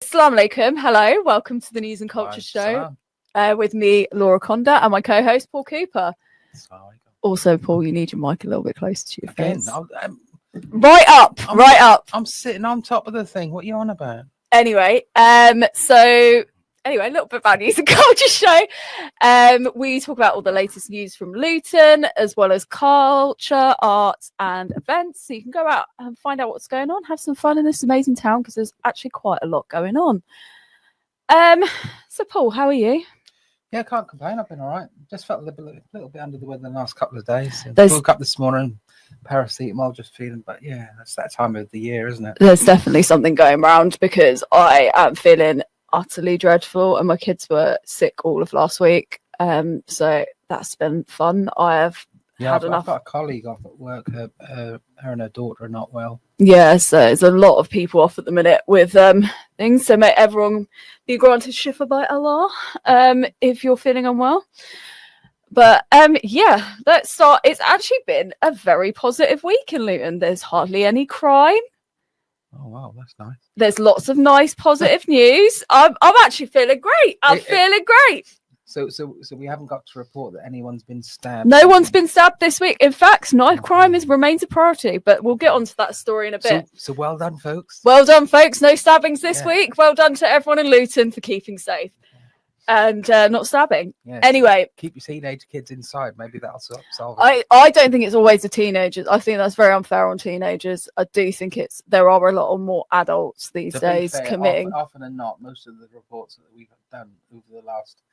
Assalamu alaikum. Hello, welcome to the News and Culture Show with me, Laura Conda, and my co-host, Paul Cooper. Also, Paul, you need your mic a little bit closer to your face. Right up. I'm sitting on top of the thing. What are you on about? Anyway, a little bit about News and Culture Show. We talk about all the latest news from Luton, as well as culture, arts, and events. So you can go out and find out what's going on, have some fun in this amazing town, because there's actually quite a lot going on. So Paul, how are you? Yeah, can't complain. I've been all right. Just felt a little bit under the weather the last couple of days. Woke up this morning, paracetamol, just feeling. But yeah, that's that time of the year, isn't it? There's definitely something going around, because I am feeling utterly dreadful, and my kids were sick all of last week. So that's been fun. I've got a colleague off at work. Her and her daughter are not well. Yeah, so there's a lot of people off at the minute with things. So may everyone be granted shifa by Allah if you're feeling unwell. But let's start. It's actually been a very positive week in Luton. There's hardly any crime. Oh wow, that's nice. There's lots of nice positive news. I'm actually feeling great. Feeling great. So we haven't got to report that anyone's been stabbed. No one's been stabbed this week. In fact, knife crime remains a priority, but we'll get onto that story in a bit. So well done, folks. Well done, folks. No stabbings this week. Well done to everyone in Luton for keeping safe and not stabbing. Yeah, anyway, keep your teenage kids inside. Maybe that'll solve it. I don't think it's always the teenagers. I think that's very unfair on teenagers. I do think there are a lot of more adults these days committing. Often than not, most of the reports that we've done over the last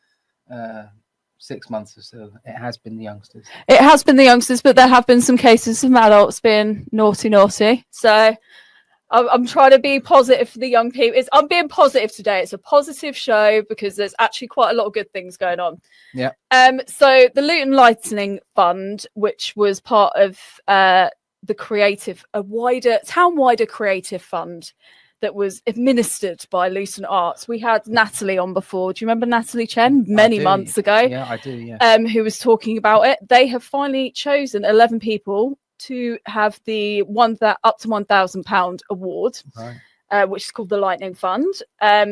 6 months or so, it has been the youngsters. It has been the youngsters, but there have been some cases of adults being naughty. So I'm trying to be positive for the young people. I'm being positive today. It's a positive show because there's actually quite a lot of good things going on. Yeah. So the Luton Lightning Fund, which was part of the town-wider creative fund that was administered by Luton Arts. We had Natalie on before. Do you remember Natalie Chen? Many months ago. Yeah, I do, yeah. Who was talking about it. They have finally chosen 11 people to have the up to £1,000 award, right. Which is called the Lightning Fund.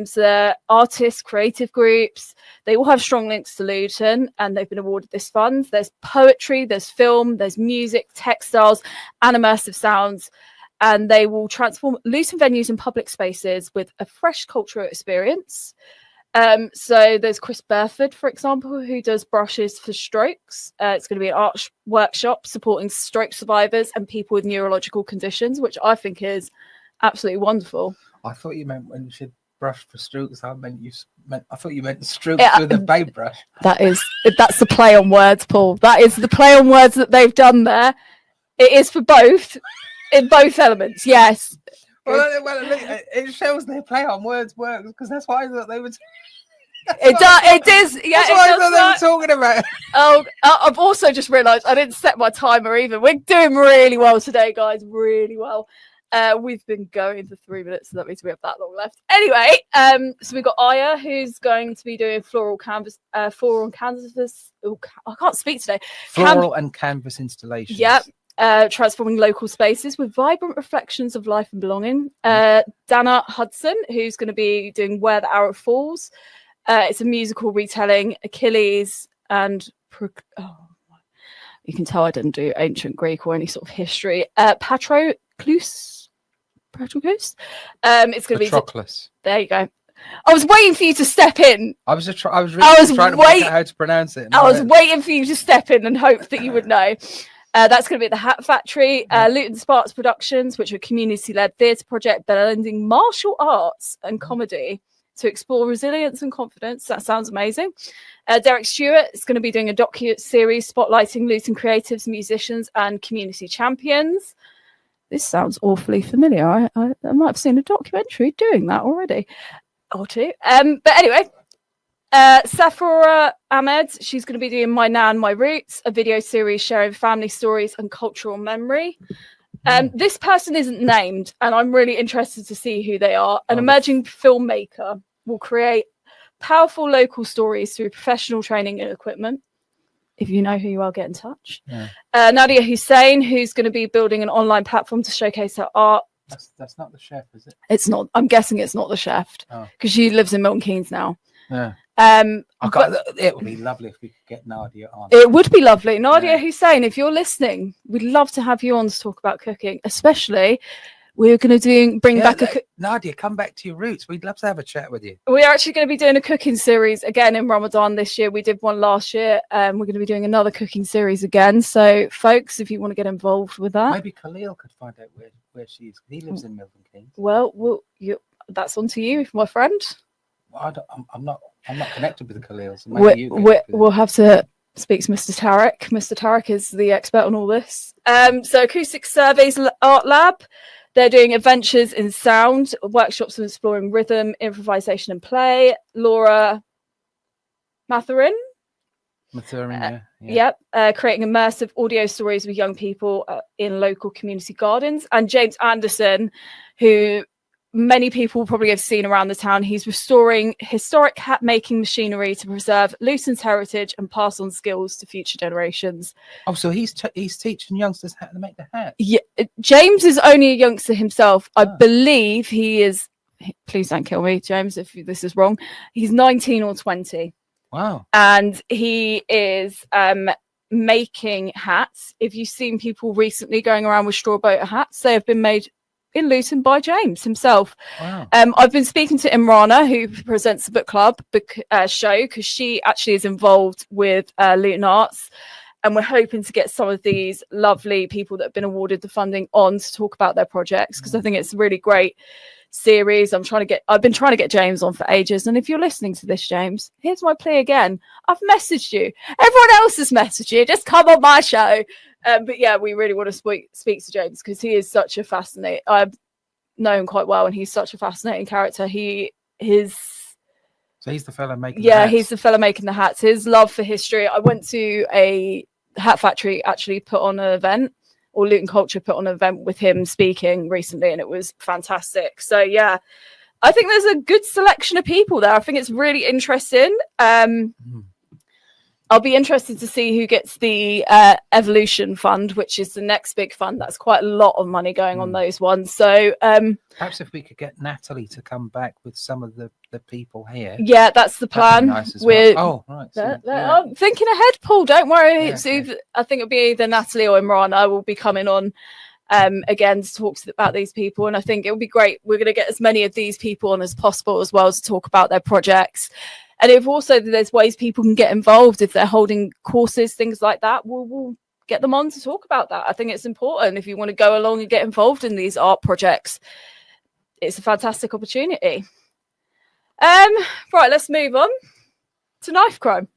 So artists, creative groups, they all have strong links to Luton, and they've been awarded this fund. There's poetry, there's film, there's music, textiles, and immersive sounds. And they will transform Luton venues and public spaces with a fresh cultural experience. So there's Chris Burford, for example, who does brushes for strokes. It's going to be an art workshop supporting stroke survivors and people with neurological conditions, which I think is absolutely wonderful. I thought you meant when you said brush for strokes. I thought you meant strokes with a paintbrush. That's the play on words, Paul. That is the play on words that they've done there. It is for both. In both elements, yes. Well, it shows their play on words works, because that's what I thought they were. It is. Yeah, that's what I thought they were talking about. Oh, I've also just realised I didn't set my timer either. We're doing really well today, guys. Really well. We've been going for 3 minutes, so that means we have that long left. Anyway, so we've got Aya, who's going to be doing floral canvas. Oh, I can't speak today. Floral and canvas installations. Yep. Transforming local spaces with vibrant reflections of life and belonging. Dana Hudson, who's going to be doing Where the Arrow Falls. It's a musical retelling Achilles and you can tell I didn't do ancient Greek or any sort of history. Patroclus. It's going to be Patroclus. There you go. I was waiting for you to step in. I was trying to work out how to pronounce it. I was waiting for you to step in and hope that you would know. That's going to be at the Hat Factory. Luton Sparks Productions, which are a community-led theatre project blending martial arts and comedy to explore resilience and confidence. That sounds amazing. Derek Stewart is going to be doing a docu-series spotlighting Luton creatives, musicians and community champions. This sounds awfully familiar. I might have seen a documentary doing that already. Or two. But anyway... Safora Ahmed, she's going to be doing My Nan, My Roots, a video series sharing family stories and cultural memory. This person isn't named, and I'm really interested to see who they are. An emerging filmmaker will create powerful local stories through professional training and equipment. If you know who you are, get in touch. Yeah. Nadia Hussein, who's going to be building an online platform to showcase her art That's not the chef, is it? It's not. I'm guessing it's not the chef because she lives in Milton Keynes now. Yeah. But it would be lovely if we could get Nadia on. it would be lovely. Nadia Hussein, if you're listening, we'd love to have you on to talk about cooking, especially we're going to bring back Nadia, come back to your roots. We'd love to have a chat with you. We're actually going to be doing a cooking series again in Ramadan this year. We did one last year. We're going to be doing another cooking series again. So, folks, if you want to get involved with that, maybe Khalil could find out where she is. He lives in Milton Keynes. Well, that's on to you, my friend. Well, I'm not connected with the Khalil. So maybe we'll have to speak to Mr. Tarek. Mr. Tarek is the expert on all this. So, Acoustic Surveys Art Lab. They're doing adventures in sound, workshops of exploring rhythm, improvisation and play. Laura Mathurin. Yep. Creating immersive audio stories with young people in local community gardens. And James Anderson, who many people probably have seen around the town. He's restoring historic hat making machinery to preserve Luton's heritage and pass on skills to future generations. Oh, so he's teaching youngsters how to make the hat. Yeah, James is only a youngster himself. I believe he is. Please don't kill me, James, if this is wrong. He's 19 or 20. Wow. And he is making hats. If you've seen people recently going around with straw boater hats, they have been made in Luton by James himself. Wow. I've been speaking to Imrana, who presents the book club show, because she actually is involved with Luton Arts, and we're hoping to get some of these lovely people that have been awarded the funding on to talk about their projects, because I think it's a really great series. I've been trying to get James on for ages, and if you're listening to this, James, here's my plea again. I've messaged you. Everyone else has messaged you. Just come on my show. But yeah, we really want to speak to James, because he is such a fascinating. I know him quite well, and he's such a fascinating character. So he's the fella making. Yeah, he's the fella making the hats. His love for history. I went to a hat factory actually put on an event, or Luton Culture put on an event with him speaking recently, and it was fantastic. So yeah, I think there's a good selection of people there. I think it's really interesting. I'll be interested to see who gets the Evolution Fund, which is the next big fund. That's quite a lot of money going on those ones. So perhaps if we could get Natalie to come back with some of the people here. Yeah, that's the plan. Nice as well. Oh, right. So, I'm thinking ahead, Paul. Don't worry. I think it'll be either Natalie or Imran. Will be coming on again to talk about these people. And I think it'll be great. We're going to get as many of these people on as possible as well to talk about their projects. And if also there's ways people can get involved, if they're holding courses, things like that, we'll get them on to talk about that. I think it's important if you want to go along and get involved in these art projects. It's a fantastic opportunity. Right, let's move on to knife crime.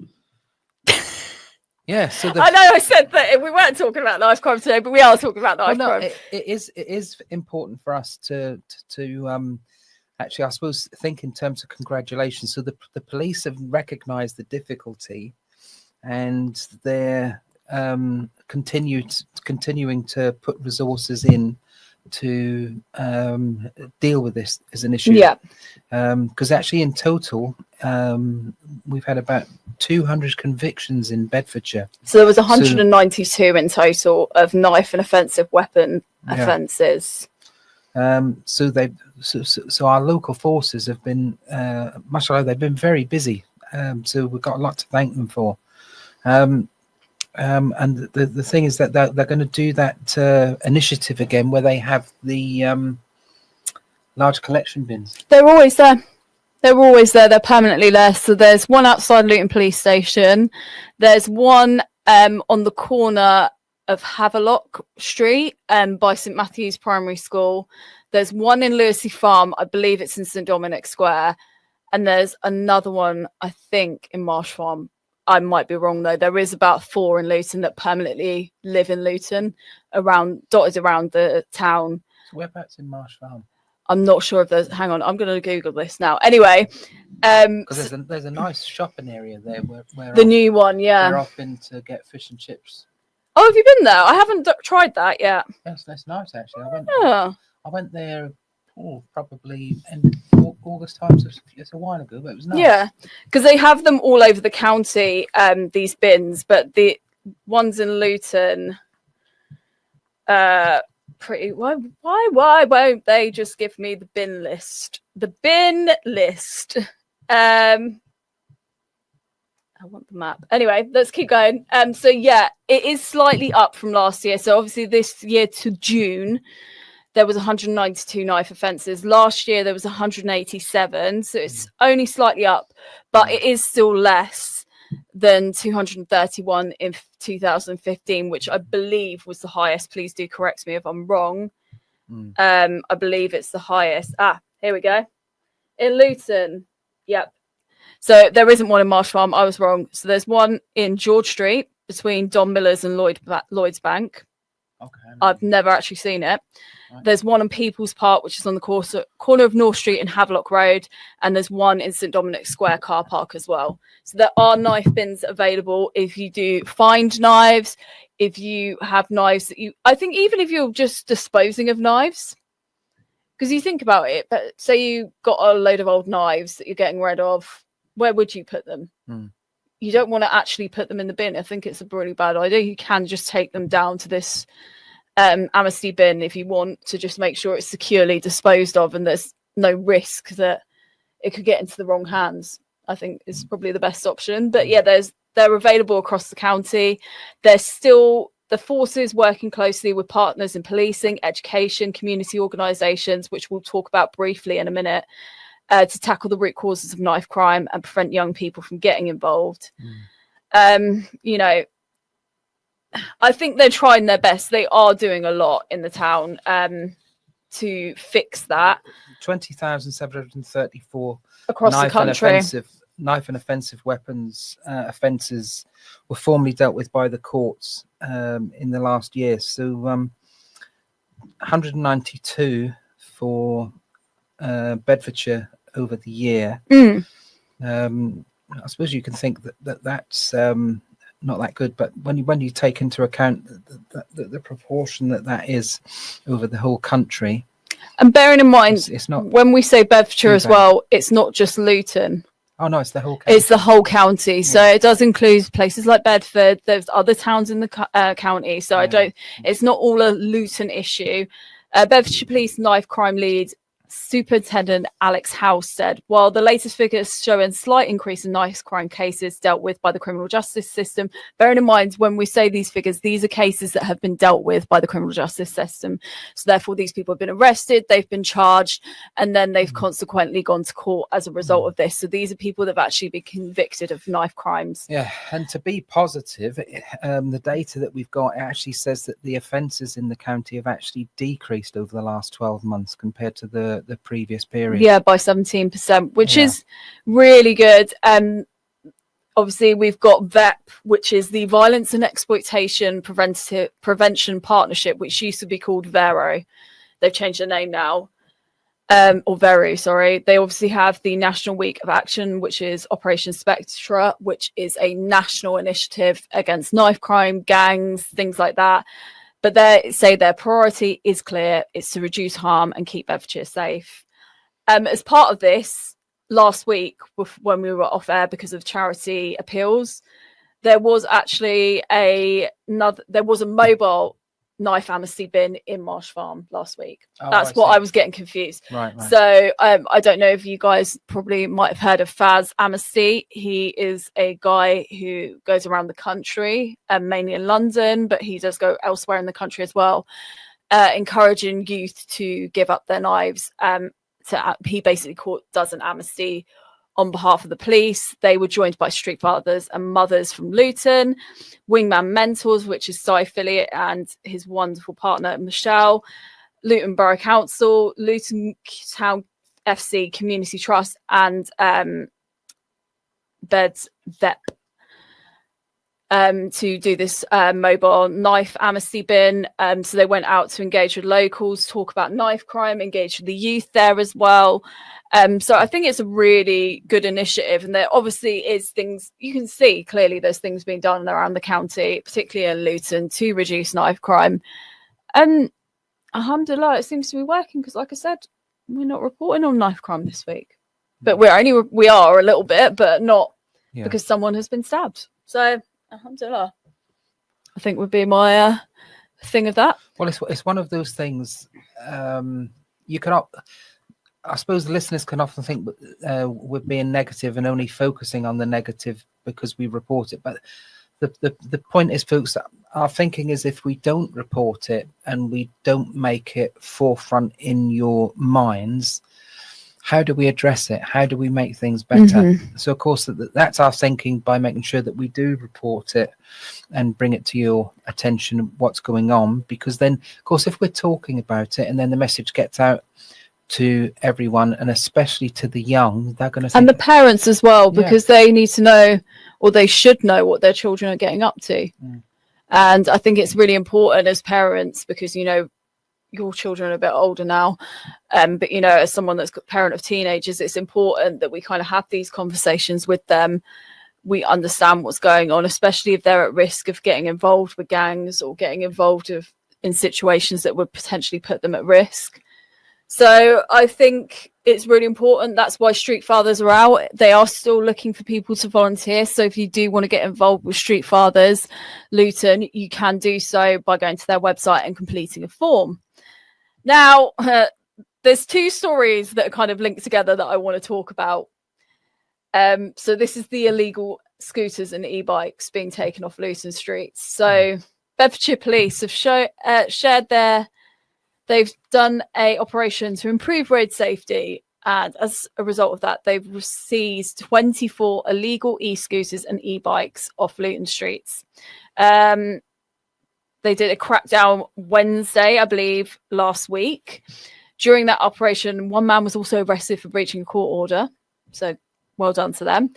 Yeah, so I know I said that we weren't talking about knife crime today, but we are talking about knife crime. It is important for us to actually, I suppose, think in terms of congratulations. So the police have recognised the difficulty, and they're continuing to put resources in to deal with this as an issue. Yeah. Because actually, in total, we've had about 200 convictions in Bedfordshire. So there was 192 in total of knife and offensive weapon offences. So our local forces have been, mashallah, they've been very busy. So we've got a lot to thank them for. And the thing is that they're going to do that initiative again, where they have the large collection bins. They're always there. They're permanently there. So there's one outside Luton Police Station. There's one on the corner of Havelock Street by St Matthew's Primary School. There's one in Lewisy Farm. I believe it's in St Dominic Square. And there's another one, I think, in Marsh Farm. I might be wrong, though. There is about 4 in Luton that permanently live in Luton, dotted around the town. So whereabouts in Marsh Farm? I'm not sure if there's... Hang on, I'm going to Google this now. Anyway. Because there's a nice shopping area there. Where the new one, yeah. We're off in to get fish and chips. Oh, have you been there? I haven't tried that yet. Yes, that's nice, actually. I went there probably in August time, so it's a while ago, but it was nice. Yeah, because they have them all over the county, these bins, but the ones in Luton, pretty. Why won't they just give me the bin list? The bin list. I want the map. Anyway, let's keep going. So yeah, it is slightly up from last year. So obviously this year to June, there was 192 knife offences. Last year there was 187. So it's only slightly up, but it is still less than 231 in 2015, which I believe was the highest. Please do correct me if I'm wrong. I believe it's the highest. Here we go. In Luton. Yep. So there isn't one in Marsh Farm. I was wrong. So there's one in George Street between Don Miller's and Lloyd's Bank. Okay. I've never actually seen it. Right. There's one in People's Park, which is on the corner of North Street and Havelock Road. And there's one in St Dominic Square car park as well. So there are knife bins available if you do find knives, if you have knives that I think even if you're just disposing of knives, because you think about it, but say you got a load of old knives that you're getting rid of, where would you put them? You don't want to actually put them in the bin. I think it's a really bad idea. You can just take them down to this amnesty bin if you want to just make sure it's securely disposed of and there's no risk that it could get into the wrong hands. I think is probably the best option. But yeah, they're available across the county. There's still the forces working closely with partners in policing, education, community organisations, which we'll talk about briefly in a minute, to tackle the root causes of knife crime and prevent young people from getting involved. You know, I think they're trying their best. They are doing a lot in the town to fix that. 20,734 across the country. Knife and offensive weapons offences were formally dealt with by the courts in the last year. So 192 for Bedfordshire over the year. I suppose you can think that's not that good, but when you take into account the proportion that is over the whole country, and bearing in mind, it's not when we say Bedfordshire as well, it's not just Luton. Oh no, it's the whole county. It's the whole county. So it does include places like Bedford. There's other towns in the county. So it's not all a Luton issue. Bedfordshire Police Knife Crime Lead Superintendent Alex House said, while the latest figures show a slight increase in knife crime cases dealt with by the criminal justice system, bearing in mind when we say these figures, these are cases that have been dealt with by the criminal justice system. So therefore, these people have been arrested, they've been charged, and then they've consequently gone to court as a result of this. So these are people that have actually been convicted of knife crimes. Yeah, and to be positive, the data that we've got actually says that the offences in the county have actually decreased over the last 12 months compared to the previous period. Yeah, by 17%, which is really good. Obviously, we've got VEP, which is the Violence and Exploitation Prevention Partnership, which used to be called Vero. They've changed their name now. Or Veru, sorry. They obviously have the National Week of Action, which is Operation Spectra, which is a national initiative against knife crime, gangs, things like that. But they say their priority is clear. It's to reduce harm and keep Bedfordshire safe. As part of this, last week, when we were off air because of charity appeals, there was actually a mobile knife amnesty bin in Marsh Farm last week. That's what I was getting confused. Right. So I don't know if you guys probably might have heard of Faz Amnesty. He is a guy who goes around the country, mainly in London, but he does go elsewhere in the country as well, encouraging youth to give up their knives. He basically does an amnesty on behalf of the police. They were joined by street fathers and mothers from Luton, Wingman Mentors, which is Cy Philliott and his wonderful partner, Michelle, Luton Borough Council, Luton Town FC Community Trust, and VEP to do this mobile knife amnesty bin. So they went out to engage with locals, talk about knife crime, engage with the youth there as well. So I think it's a really good initiative, and there obviously is things you can see clearly. There's things being done around the county, particularly in Luton, to reduce knife crime. And alhamdulillah, it seems to be working because, like I said, we're not reporting on knife crime this week, but we are a little bit, but not because someone has been stabbed. So alhamdulillah, I think would be my thing of that? Well, it's one of those things. You cannot. I suppose the listeners can often think we're being negative and only focusing on the negative because we report it. But the point is, folks, that our thinking is if we don't report it and we don't make it forefront in your minds, how do we address it? How do we make things better? So, of course, that's our thinking by making sure that we do report it and bring it to your attention, what's going on. Because then, of course, if we're talking about it and then the message gets out to everyone and especially to the young, they're going to think, and the parents as well, because they need to know, or they should know, what their children are getting up to. And I think it's really important as parents, because your children are a bit older now, but as someone that's got parent of teenagers, it's important that we kind of have these conversations with them. We understand what's going on, especially if they're at risk of getting involved with gangs or getting involved in situations that would potentially put them at risk. So I think it's really important. That's why Street Fathers are out. They are still looking for people to volunteer. So if you do want to get involved with Street Fathers Luton, you can do so by going to their website and completing a form. Now, there's two stories that are kind of linked together that I want to talk about. So this is the illegal scooters and e-bikes being taken off Luton streets. So Bedfordshire Police have shared they've done a operation to improve road safety, and as a result of that, they've seized 24 illegal e-scooters and e-bikes off Luton streets. They did a crackdown Wednesday, I believe, last week. During that operation, one man was also arrested for breaching a court order. So well done to them.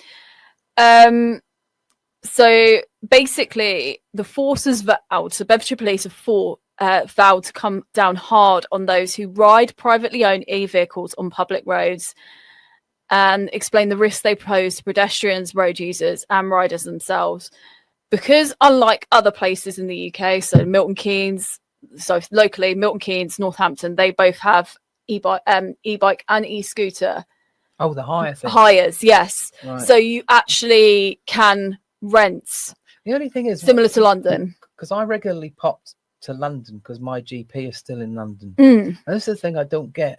So basically, the forces vowed, so Bedfordshire Police have vowed to come down hard on those who ride privately owned e-vehicles on public roads and explain the risks they pose to pedestrians, road users and riders themselves. Because unlike other places in the UK, so Milton Keynes, so locally, Milton Keynes, Northampton, they both have e-bike and e-scooter. Oh, the hire thing. Hires, yes. Right. So you actually can rent. The only thing is similar to London, because I regularly pop to London because my GP is still in London. And this is the thing I don't get.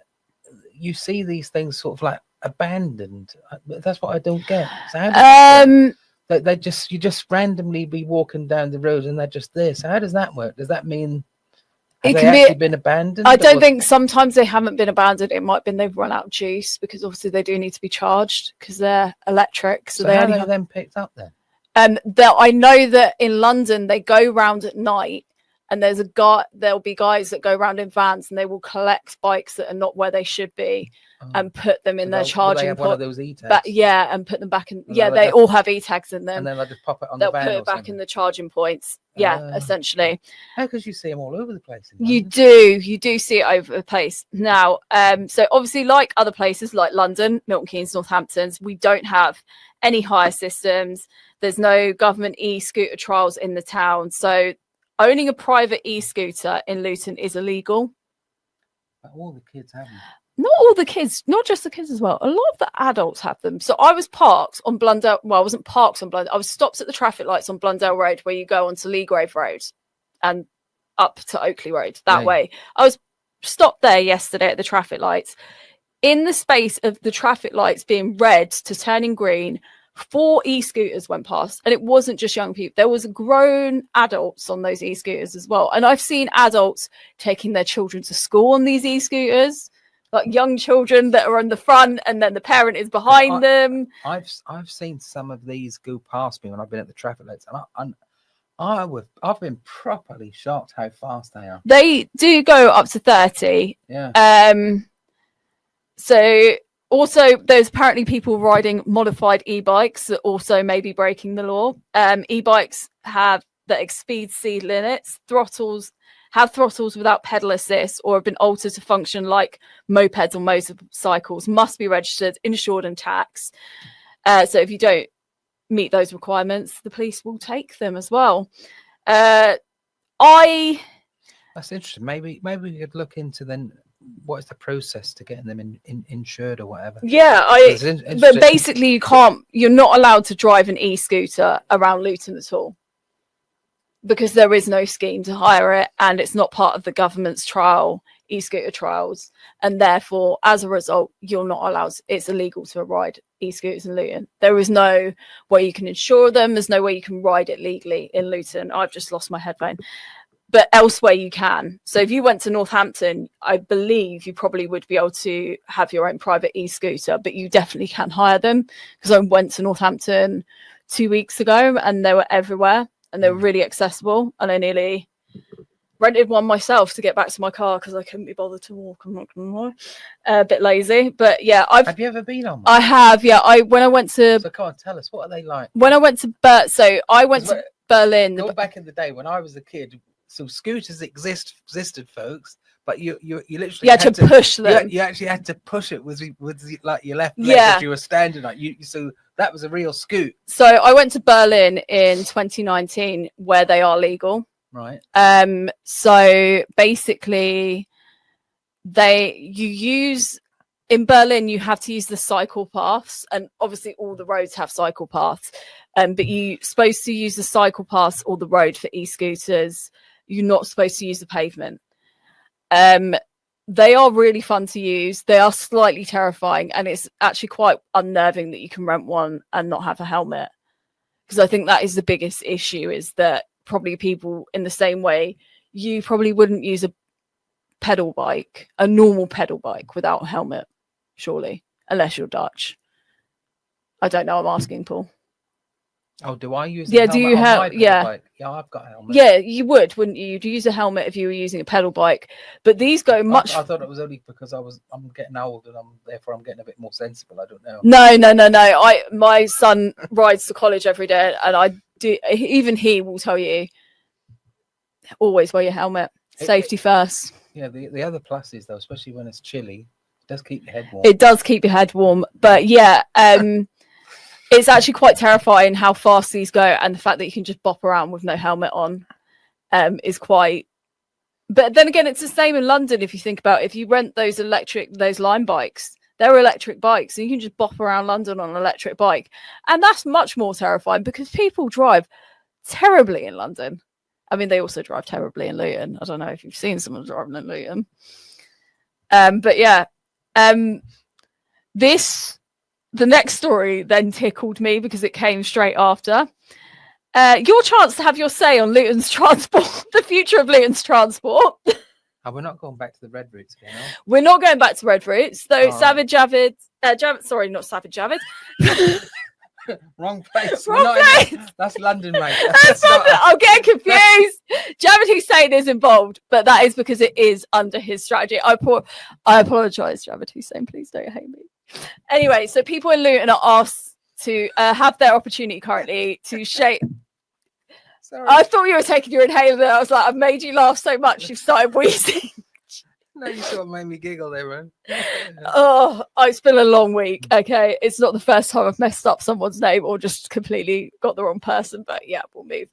You see these things sort of like abandoned. That's what I don't get. So how does you just randomly be walking down the road and they're just there. So how does that work? Does that mean have they actually been abandoned? I don't think. Sometimes they haven't been abandoned. It might have been they've run out of juice, because obviously they do need to be charged because they're electric. So they only have them picked up then. I know that in London they go round at night, and there'll be guys that go around in vans and they will collect bikes that are not where they should be and put them in their charging one of those e-tags? And put them back in. They all have e-tags in them. And then they'll just pop it on they'll the van. put it back in the charging points. Essentially. How? Because you see them all over the place. You do see it over the place. Now, so obviously, like other places like London, Milton Keynes, Northamptons, we don't have any hire systems. There's no government e-scooter trials in the town. So owning a private e-scooter in Luton is illegal. But all the kids have them. Not all the kids, not just the kids as well. A lot of the adults have them. So I was parked on Blundell. Well, I wasn't parked on Blundell. I was stopped at the traffic lights on Blundell Road, where you go onto Leagrave Road and up to Oakley Road that way. I was stopped there yesterday at the traffic lights. In the space of the traffic lights being red to turning green, 4 e-scooters went past, and it wasn't just young people. There was grown adults on those e-scooters as well. And I've seen adults taking their children to school on these e-scooters, like young children that are on the front and then the parent is behind them. I've seen some of these go past me when I've been at the traffic lights, and I've been properly shocked how fast they are. They do go up to 30. Yeah. So also, there's apparently people riding modified e-bikes that also may be breaking the law. E-bikes that exceed speed limits, have throttles without pedal assist, or have been altered to function like mopeds or motorcycles, must be registered, insured and taxed. So if you don't meet those requirements, the police will take them as well. That's interesting. Maybe we could look into then what is the process to getting them insured or whatever. But basically you're not allowed to drive an e-scooter around Luton at all. because there is no scheme to hire it, and it's not part of the government's e-scooter trials, and therefore as a result you're not allowed, it's illegal to ride e-scooters in Luton. There is no way you can insure them, there's no way you can ride it legally in Luton. I've just lost my headphone, but elsewhere you can. So if you went to Northampton, I believe you probably would be able to have your own private e-scooter, but you definitely can hire them, because I went to Northampton 2 weeks ago and they were everywhere and they were really accessible, and I nearly rented one myself to get back to my car because I couldn't be bothered to walk. I'm not gonna lie, a bit lazy, but yeah. Have you ever been on one? I have, yeah. When I went to, so come on, tell us, what are they like? When I went to I went to Berlin. Go back in the day when I was a kid, so scooters existed, folks, but you literally had to push them. You actually had to push it with like your left leg as you were standing on. So that was a real scoot. So I went to Berlin in 2019 where they are legal. Right. So basically in Berlin you have to use the cycle paths, and obviously all the roads have cycle paths, but you're supposed to use the cycle paths or the road for e-scooters. You're not supposed to use the pavement. They are really fun to use. They are slightly terrifying, and it's actually quite unnerving that you can rent one and not have a helmet, because I think that is the biggest issue, is that probably people in the same way you probably wouldn't use a normal pedal bike without a helmet, surely, unless you're Dutch. I don't know, I'm asking Paul. Oh, do I use do you have bike? Yeah, I've got a helmet. Yeah, you would, wouldn't you? You'd use a helmet if you were using a pedal bike, but these go much. I thought it was only because I'm getting old and therefore I'm getting a bit more sensible. I don't know. No. My son rides to college every day, and I do. Even he will tell you, always wear your helmet. Safety first. Yeah, the other pluses though, especially when it's chilly, it does keep your head warm. It does keep your head warm, but yeah, it's actually quite terrifying how fast these go, and the fact that you can just bop around with no helmet on is quite. But then again, it's the same in London. If you think about it, if you rent those Lime bikes, they're electric bikes, and you can just bop around London on an electric bike, and that's much more terrifying because people drive terribly in London. I mean, they also drive terribly in Luton. I don't know if you've seen someone driving in Luton, but yeah, the next story then tickled me because it came straight after. Your chance to have your say on Luton's transport, the future of Luton's transport. We're not going back to the red routes again, are we? We're not going back to red routes, though. Oh. Savage Javid, sorry, not Savage Javid. Wrong place. Wrong place. That's London, mate. I'm getting confused. Javid Hussein is involved, but that is because it is under his strategy. I apologise, Javid Hussein. Please don't hate me. Anyway, so people in Luton are asked to have their opportunity currently to shape. Sorry. I thought you were taking your inhaler. I was like, I've made you laugh so much you've started wheezing. No, you sort of made me giggle there, man. Oh, it's been a long week. Okay, it's not the first time I've messed up someone's name or just completely got the wrong person, but yeah, we'll move.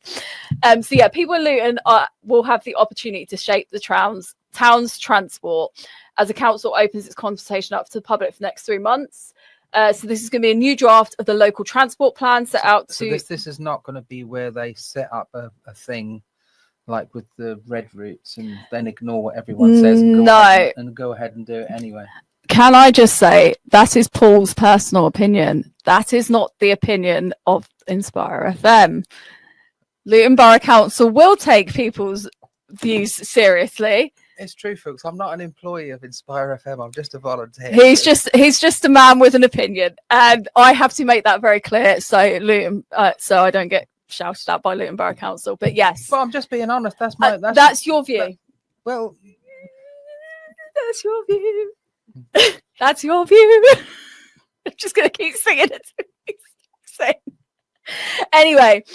So yeah, people in Luton will have the opportunity to shape the town's transport as the council opens its consultation up to the public for the next 3 months. So this is going to be a new draft of the local transport plan set out to. So this is not going to be where they set up a thing like with the red routes and then ignore what everyone says and go ahead and do it anyway. Can I just say that is Paul's personal opinion. That is not the opinion of Inspire FM. Luton Borough Council will take people's views seriously. It's true, folks. I'm not an employee of Inspire FM. I'm just a volunteer. He's just a man with an opinion, and I have to make that very clear. So Luton, so I don't get shouted at by Luton Borough Council. But yes, but I'm just being honest. That's your view. Well, that's your view. That's your view. I'm just gonna keep singing it. Anyway,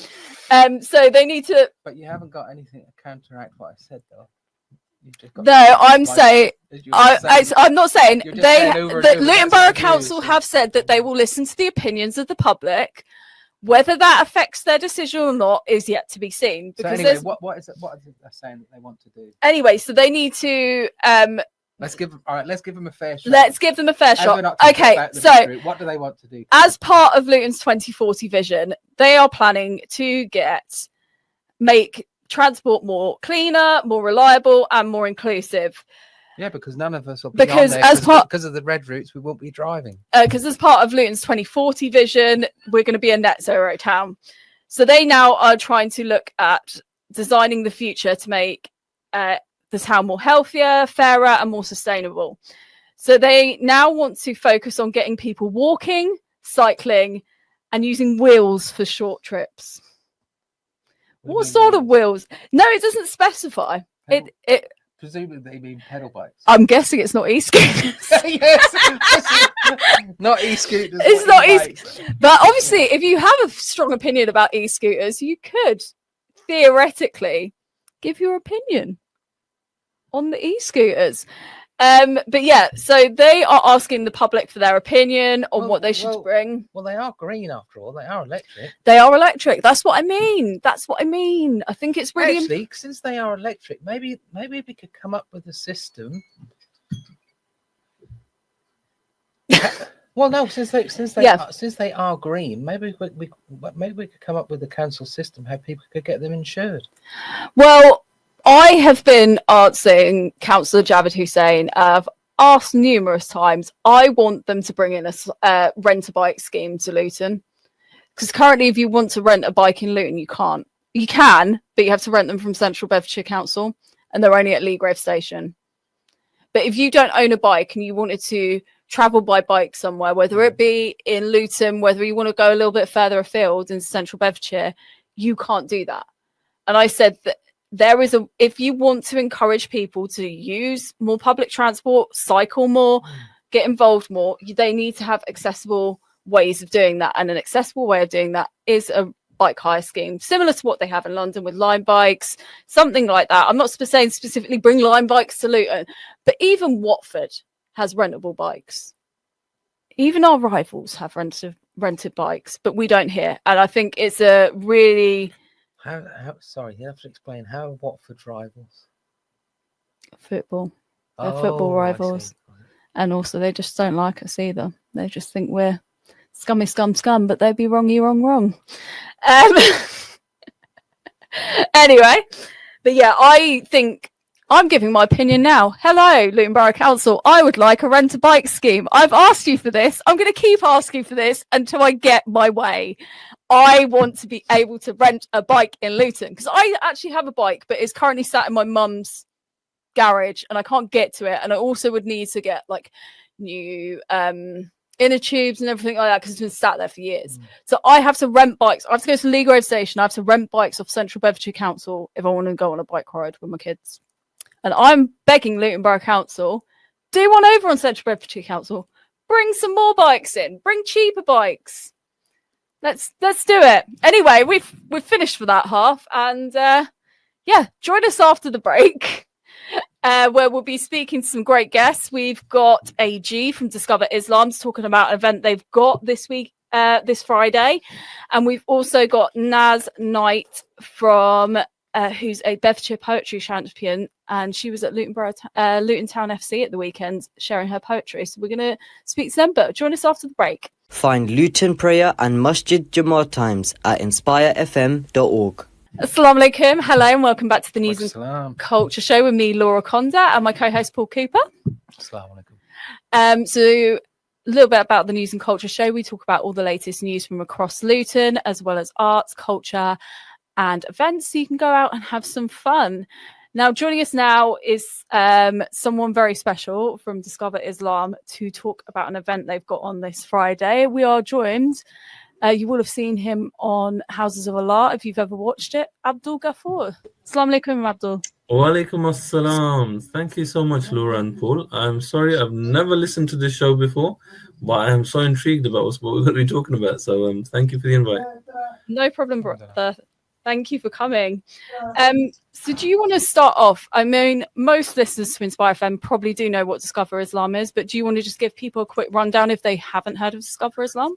so they need to. But you haven't got anything to counteract what I said, though. I'm saying I'm not saying the Luton Borough Council have said that they will listen to the opinions of the public. Whether that affects their decision or not is yet to be seen. Because so anyway, what is it they're saying that they want to do? Anyway, so they need to let's give them a fair shot. Let's give them a fair shot. Okay, so what do they want to do? As part of Luton's 2040 vision, they are planning to make transport more cleaner, more reliable, and more inclusive. Yeah, because none of us will be Because on there because of the red routes, we won't be driving. Because as part of Luton's 2040 vision, we're going to be a net zero town. So they now are trying to look at designing the future to make the town more healthier, fairer, and more sustainable. So they now want to focus on getting people walking, cycling, and using wheels for short trips. What sort of wheels? No, it doesn't specify. It presumably they mean pedal bikes. I'm guessing it's not e-scooters. Yes, not e-scooters. It's not e-scooters. But obviously, if you have a strong opinion about e-scooters, you could theoretically give your opinion on the e-scooters. But yeah, so they are asking the public for their opinion on what they should bring. Well, they are green after all. They are electric. They are electric. That's what I mean. I think it's really actually, since they are electric, maybe we could come up with a system. Well, no, since they are green, maybe we could come up with a council system how people could get them insured. Well, I have been asking Councillor Javed Hussain. I've asked numerous times. I want them to bring in a rent-a-bike scheme to Luton. Because currently, if you want to rent a bike in Luton, you can't. You can, but you have to rent them from Central Bedfordshire Council, and they're only at Leagrave Station. But if you don't own a bike and you wanted to travel by bike somewhere, whether it be in Luton, whether you want to go a little bit further afield in Central Bedfordshire, you can't do that. And I said that if you want to encourage people to use more public transport, cycle more, get involved more, they need to have accessible ways of doing that. And an accessible way of doing that is a bike hire scheme, similar to what they have in London with Lime bikes, something like that. I'm not saying specifically bring Lime bikes to Luton, but even Watford has rentable bikes. Even our rivals have rented bikes, but we don't here. And I think it's a really... Sorry, you have to explain how Watford's rivals. Football. They're football rivals. And also they just don't like us either. They just think we're scummy scum, but they'd be wrong. Anyway, but yeah, I think I'm giving my opinion now. Hello, Luton Borough Council. I would like a rent-a-bike scheme. I've asked you for this. I'm going to keep asking for this until I get my way. I want to be able to rent a bike in Luton because I actually have a bike, but it's currently sat in my mum's garage and I can't get to it. And I also would need to get like new inner tubes and everything like that because it's been sat there for years. So I have to rent bikes. I have to go to Leagrave Station. I have to rent bikes off Central Bedfordshire Council if I want to go on a bike ride with my kids. And I'm begging Luton Borough Council, do one over on Central Bedfordshire Council. Bring some more bikes in. Bring cheaper bikes. Let's do it. Anyway, we've finished for that half, and join us after the break, where we'll be speaking to some great guests. We've got AG from Discover Islam talking about an event they've got this week, this Friday, and we've also got Naz Knight from who's a Bedfordshire poetry champion, and she was at Luton Town FC at the weekend sharing her poetry. So we're going to speak to them, but join us after the break. Find Luton Prayer and Masjid Jumu'ah times at inspirefm.org. Assalamu alaikum. Hello and welcome back to the News and Culture Show with me, Laura Conda, and my co-host Paul Cooper. Assalamu alaikum. So a little bit about the News and Culture Show. We talk about all the latest news from across Luton, as well as arts, culture and events, so you can go out and have some fun. Now, joining us now is someone very special from Discover Islam to talk about an event they've got on this Friday. We are joined, you will have seen him on Houses of Allah, if you've ever watched it, Abdul Ghafoor. Assalamu alaikum, Abdul. Wa alaikum assalam. Thank you so much, Laura and Paul. I'm sorry, I've never listened to this show before, but I am so intrigued about what we're going to be talking about. So thank you for the invite. No problem, brother. Thank you for coming. So do you want to start off? I mean, most listeners to Inspire FM probably do know what Discover Islam is, but do you want to just give people a quick rundown if they haven't heard of Discover Islam?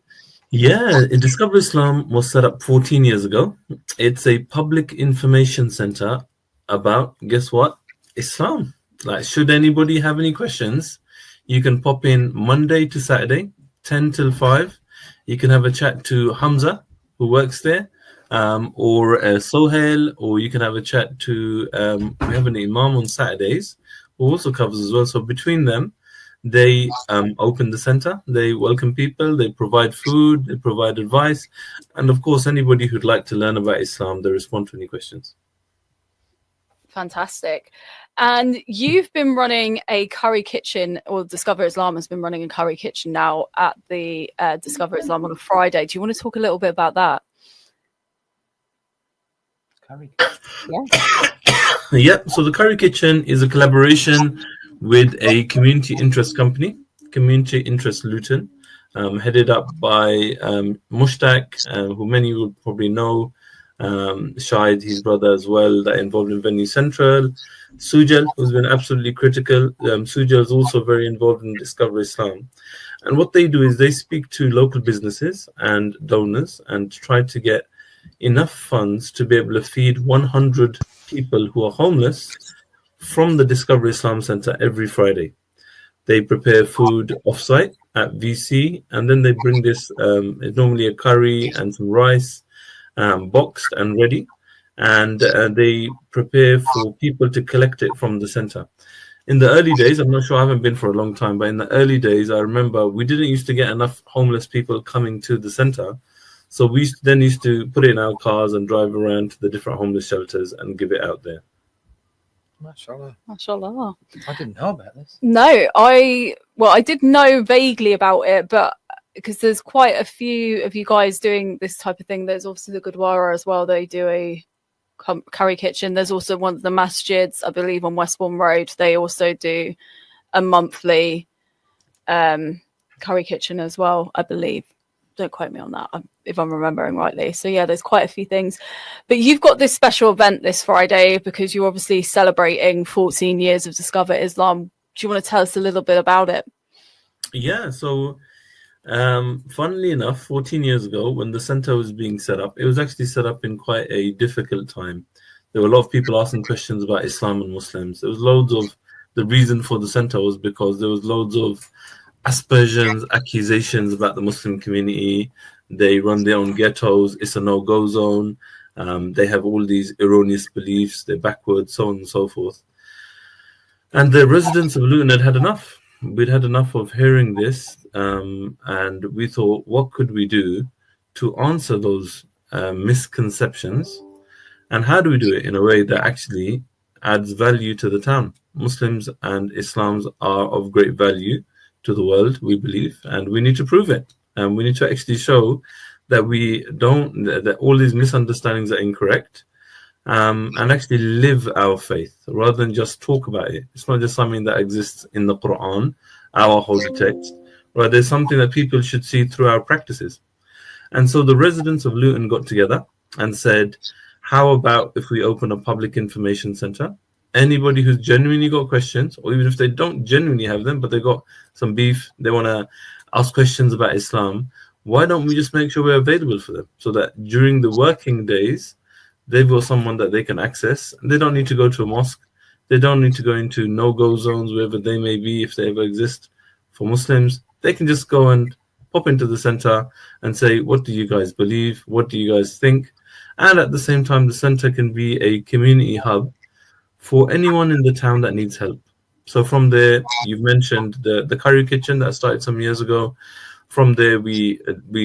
Yeah, Discover Islam was set up 14 years ago. It's a public information center about, guess what? Islam. Like, should anybody have any questions, you can pop in Monday to Saturday, 10 till 5. You can have a chat to Hamza, who works there. or Sohail, or you can have a chat to, we have an imam on Saturdays who also covers as well. So between them, they open the center, they welcome people, they provide food, they provide advice, and of course, anybody who'd like to learn about Islam, they respond to any questions. Fantastic. And you've been running a curry kitchen, or Discover Islam has been running a curry kitchen now at the Discover Islam on a Friday. Do you want to talk a little bit about that? Curry. Yeah, so the Curry Kitchen is a collaboration with a community interest company, Community Interest Luton, headed up by Mushtaq, who many will probably know, Shahid, his brother as well, that involved in Venue Central, Sujal, who's been absolutely critical. Sujal is also very involved in Discover Islam. And what they do is they speak to local businesses and donors and try to get enough funds to be able to feed 100 people who are homeless from the Discover Islam Center every Friday. They prepare food offsite at VC, and then they bring this, normally a curry and some rice, boxed and ready, and they prepare for people to collect it from the center. In the early days, I'm not sure, I haven't been for a long time, but in the early days, I remember we didn't used to get enough homeless people coming to the center. So we then used to put it in our cars and drive around to the different homeless shelters and give it out there. Mashallah. Mashallah. I didn't know about this. No, I did know vaguely about it, but because there's quite a few of you guys doing this type of thing. There's obviously the Gurdwara as well. They do a curry kitchen. There's also one of the masjids, I believe, on Westbourne Road. They also do a monthly curry kitchen as well, I believe. Don't quote me on that if I'm remembering rightly. So yeah, there's quite a few things. But you've got this special event this Friday because you're obviously celebrating 14 years of Discover Islam. Do you want to tell us a little bit about it? Yeah, so funnily enough, 14 years ago, when the center was being set up, it was actually set up in quite a difficult time. There were a lot of people asking questions about Islam and Muslims. There was loads of, the reason for the center was because there was loads of aspersions, accusations about the Muslim community. They run their own ghettos. It's a no-go zone. They have all these erroneous beliefs. They're backwards, so on and so forth. And the residents of Luton had enough. We'd had enough of hearing this, and we thought, what could we do to answer those misconceptions? And how do we do it in a way that actually adds value to the town? Muslims and Islams are of great value to the world, we believe, and we need to prove it. And we need to actually show that that all these misunderstandings are incorrect, and actually live our faith rather than just talk about it. It's not just something that exists in the Quran, our holy text, right? There's something that people should see through our practices. And so the residents of Luton got together and said, how about if we open a public information center? Anybody who's genuinely got questions, or even if they don't genuinely have them, but they got some beef, they want to ask questions about Islam, why don't we just make sure we're available for them so that during the working days, they've got someone that they can access. They don't need to go to a mosque. They don't need to go into no-go zones, wherever they may be, if they ever exist for Muslims. They can just go and pop into the center and say, what do you guys believe? What do you guys think? And at the same time, the center can be a community hub for anyone in the town that needs help. So from there, you've mentioned the curry kitchen that started some years ago. From there, we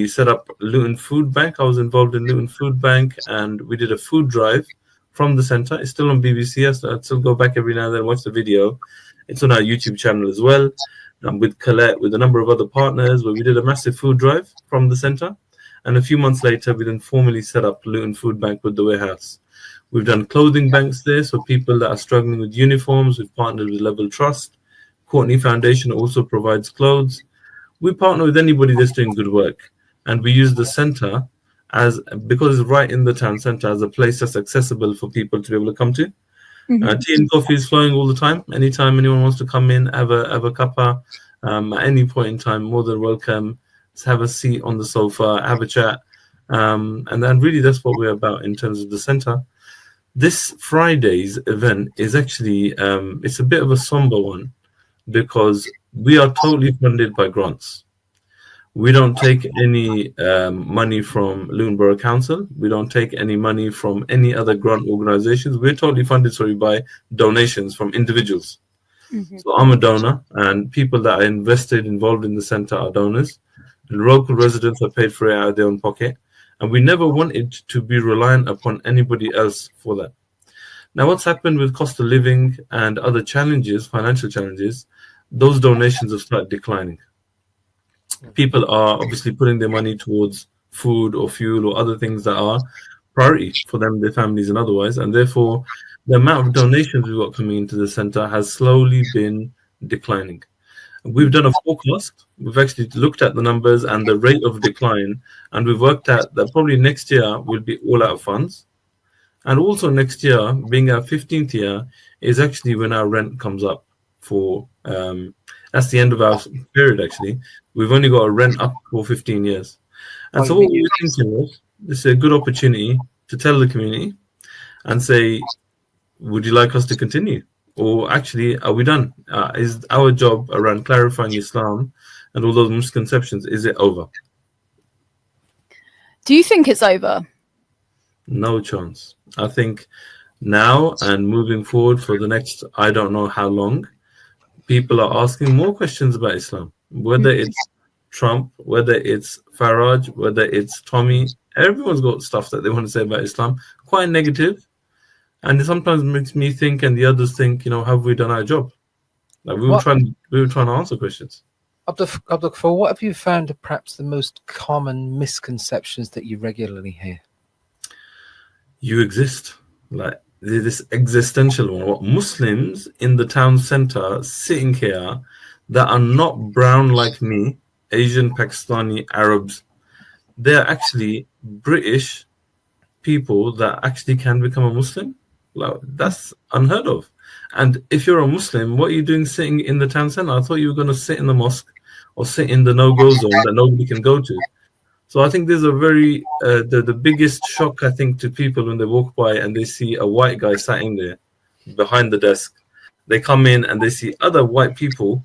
set up Luton Food Bank. I was involved in Luton Food Bank, and we did a food drive from the center. It's still on BBC. I still go back every now and then and watch the video. It's on our YouTube channel as well, with Colette, with a number of other partners, where we did a massive food drive from the center. And a few months later, we then formally set up Luton Food Bank with the warehouse. We've done clothing banks there, so people that are struggling with uniforms, we've partnered with Level Trust. Courtney Foundation also provides clothes. We partner with anybody that's doing good work. And we use the center because it's right in the town center, as a place that's accessible for people to be able to come to. Mm-hmm. Tea and coffee is flowing all the time. Anytime anyone wants to come in, have a cuppa, at any point in time, more than welcome. Let's have a seat on the sofa, have a chat. And then really that's what we're about in terms of the center. This Friday's event is actually, it's a bit of a somber one because we are totally funded by grants. We don't take any money from Luton Borough Council. We don't take any money from any other grant organizations. We're totally funded, by donations from individuals. So I'm a donor, and people that are involved in the centre are donors. The local residents are paid for it out of their own pocket. And we never wanted to be reliant upon anybody else for that. Now, what's happened with cost of living and other challenges, financial challenges, those donations have started declining. People are obviously putting their money towards food or fuel or other things that are priority for them, their families, and otherwise. And therefore, the amount of donations we've got coming into the centre has slowly been declining. We've done a forecast. We've actually looked at the numbers and the rate of decline, and we've worked out that probably next year we'll be all out of funds. And also next year, being our 15th year, is actually when our rent comes up for, that's the end of our period actually. We've only got a rent up for 15 years. And so what we were thinking was, this is a good opportunity to tell the community and say, would you like us to continue? Or actually, are we done? Is our job around clarifying Islam and all those misconceptions, is it over? Do you think it's over? No chance. I think now and moving forward for the next, I don't know how long, people are asking more questions about Islam. Whether it's Trump, whether it's Farage, whether it's Tommy, everyone's got stuff that they want to say about Islam, quite negative. And it sometimes makes me think, and the others think, have we done our job? Like we were trying to answer questions. Abdul, what have you found are perhaps the most common misconceptions that you regularly hear? You exist, like this existential one. What Muslims in the town centre sitting here that are not brown like me, Asian, Pakistani, Arabs, they're actually British people that actually can become a Muslim. Like, that's unheard of. And if you're a Muslim, what are you doing sitting in the town centre? I thought you were going to sit in the mosque or sit in the no-go zone that nobody can go to. So I think there's a very, the biggest shock, I think, to people when they walk by and they see a white guy sat in there behind the desk. They come in and they see other white people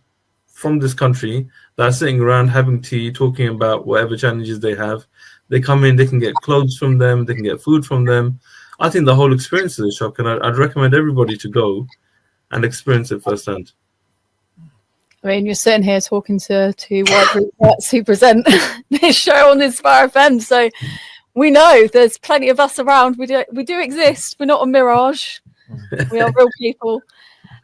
from this country that are sitting around having tea, talking about whatever challenges they have. They come in, they can get clothes from them, they can get food from them. I think the whole experience is a shock, and I'd recommend everybody to go and experience it firsthand. I mean, you're sitting here talking to two white reports who present this show on Inspire FM, so we know there's plenty of us around. We do exist. We're not a mirage. We are real people.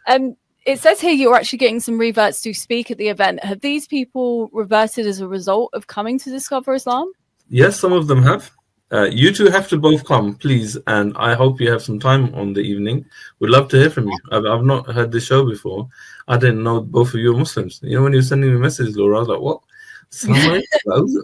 And it says here you're actually getting some reverts to speak at the event. Have these people reverted as a result of coming to discover Islam? Yes, some of them have. You two have to both come, please, and I hope you have some time on the evening. We'd love to hear from you. I've not heard this show before. I didn't know both of you are Muslims. When you were sending me messages, Laura, I was like, what?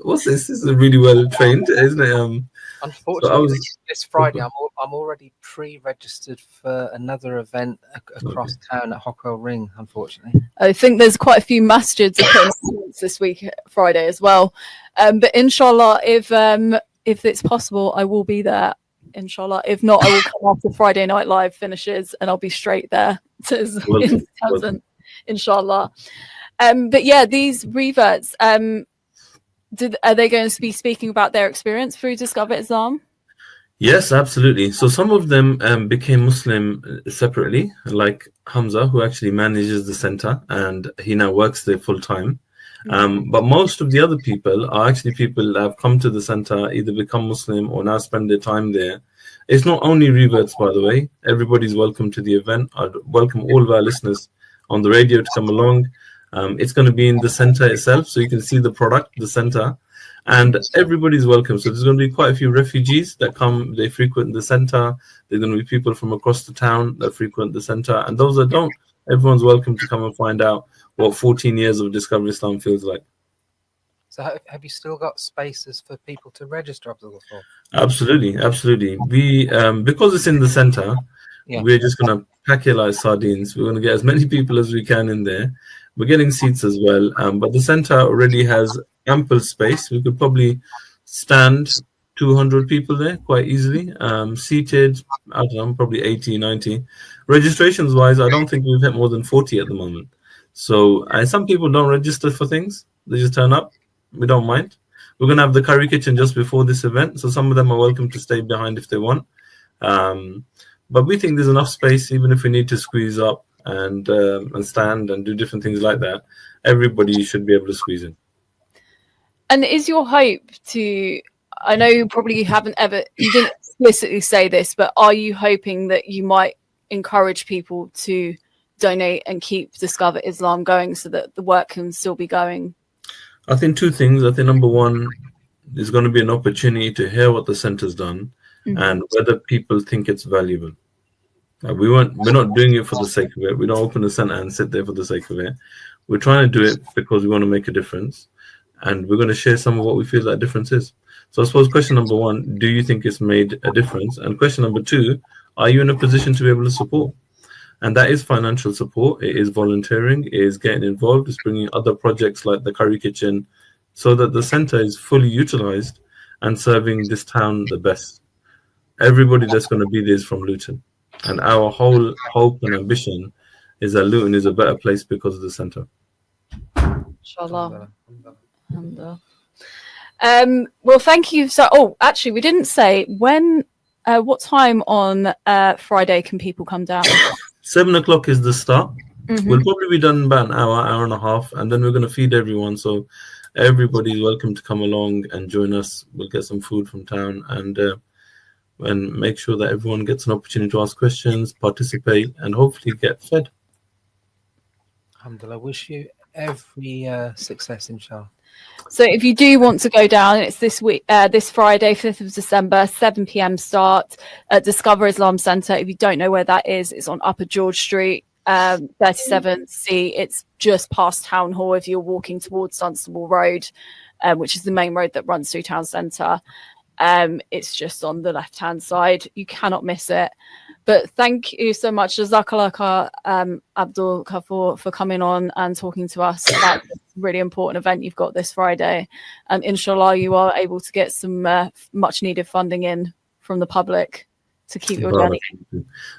What's this? This is really well trained, isn't it? Unfortunately, this Friday, I'm already pre-registered for another event across town at Hockwell Ring, unfortunately. I think there's quite a few masjids this week, Friday as well. But inshallah, if it's possible, I will be there, inshallah. If not, I will come after Friday Night Live finishes and I'll be straight there to inshallah. But yeah, these reverts, are they going to be speaking about their experience through Discover Islam? Yes, absolutely. So some of them became Muslim separately, like Hamza, who actually manages the center, and he now works there full time. But most of the other people are actually people that have come to the center, either become Muslim or now spend their time there. It's not only reverts, by the way. Everybody's welcome to the event. I'd welcome all of our listeners on the radio to come along. It's going to be in the center itself, so you can see the product, the center, and everybody's welcome. So there's going to be quite a few refugees that come, they frequent the center. There's going to be people from across the town that frequent the center, and those that don't, everyone's welcome to come and find out what 14 years of Discover Islam feels like. So have you still got spaces for people to register, Abdul? Absolutely. We because it's in the center, we're just going to pack it like sardines. We're going to get as many people as we can in there. We're getting seats as well, but the center already has ample space. We could probably stand 200 people there quite easily. Seated, I don't know, probably 80, 90. Registrations wise, I don't think we've hit more than 40 at the moment. So some people don't register for things. They just turn up. We don't mind. We're going to have the curry kitchen just before this event, so some of them are welcome to stay behind if they want. But we think there's enough space, even if we need to squeeze up and stand and do different things like that. Everybody should be able to squeeze in. And is your hope to, I know you probably you didn't explicitly say this, but are you hoping that you might encourage people to donate and keep Discover Islam going so that the work can still be going? I think two things. I think number one, there's going to be an opportunity to hear what the centre's done and whether people think it's valuable. We're not doing it for the sake of it. We don't open the centre and sit there for the sake of it. We're trying to do it because we want to make a difference, and we're going to share some of what we feel that difference is. So I suppose question number one, do you think it's made a difference? And question number two, are you in a position to be able to support? And that is financial support. It is volunteering. It is getting involved. It's bringing other projects like the Curry Kitchen so that the centre is fully utilised and serving this town the best. Everybody that's going to be there is from Luton. And our whole hope and ambition is that Luton is a better place because of the centre. Inshallah. Well, thank you. So, actually, we didn't say what time on Friday can people come down? 7 o'clock is the start. We'll probably be done about an hour and a half, and then we're going to feed everyone. So everybody's welcome to come along and join us. We'll get some food from town and make sure that everyone gets an opportunity to ask questions, participate, and hopefully get fed. Alhamdulillah, wish you every success, inshallah. So if you do want to go down, it's this week, this Friday, 5th of December, 7 p.m. start at Discover Islam Centre. If you don't know where that is, it's on Upper George Street, 37C. It's just past Town Hall if you're walking towards Dunstable Road, which is the main road that runs through town centre. It's just on the left-hand side. You cannot miss it. But thank you so much, Jazakallah, Abdul Kafur, for coming on and talking to us about this really important event you've got this Friday. And inshallah, you are able to get some much-needed funding in from the public to keep your journey.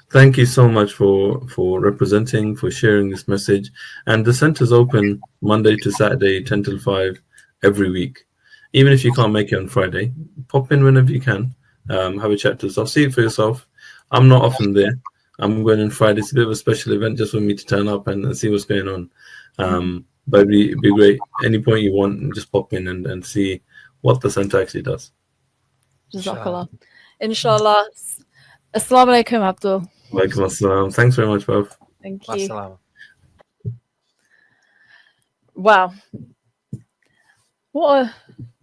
Thank you so much for representing, for sharing this message. And the centre's open Monday to Saturday, 10 till 5 every week. Even if you can't make it on Friday, pop in whenever you can, have a chat to us. I'll see it for yourself. I'm not often there. I'm going on Friday. It's a bit of a special event just for me to turn up and see what's going on. But it'd be great. Any point you want, just pop in and see what the centre actually does. Jazakallah. Inshallah. Assalamu alaikum, Abdul. Walaikum assalam. Thanks very much, both. Thank you. Assalamu. Wow. What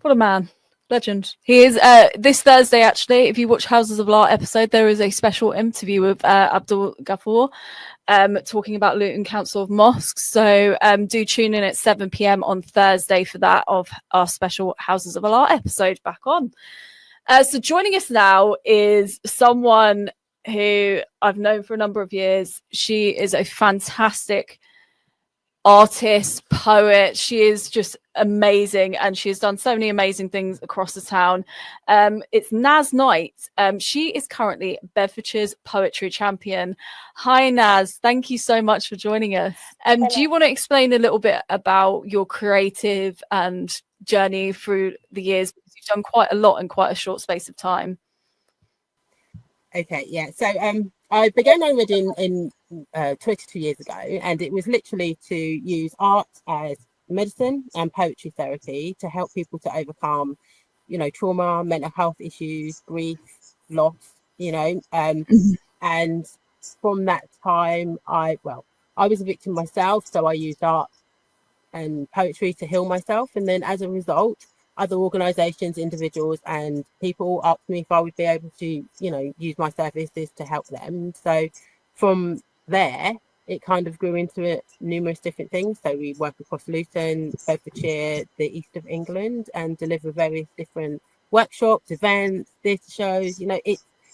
a man. Legend. He is this Thursday, actually. If you watch Houses of Law episode, there is a special interview with Abdul Ghaffur talking about Luton Council of Mosques. So do tune in at 7 p.m. on Thursday for that of our special Houses of Allah episode back on. So joining us now is someone who I've known for a number of years. She is a fantastic artist, poet. She is just amazing, and she has done so many amazing things across the town. It's Naz Knight. She is currently Bedfordshire's poetry champion. Hi Naz, thank you so much for joining us. Do you want to explain a little bit about your creative and journey through the years? Because you've done quite a lot in quite a short space of time. Okay, yeah. So I began my reading in 22 years ago, and it was literally to use art as medicine and poetry therapy to help people to overcome, trauma, mental health issues, grief, loss, and from that time, I was a victim myself, so I used art and poetry to heal myself, and then as a result, other organisations, individuals and people asked me if I would be able to, use my services to help them. So from there, it kind of grew into numerous different things. So we work across Luton, Bedfordshire, the east of England, and deliver various different workshops, events, theatre shows.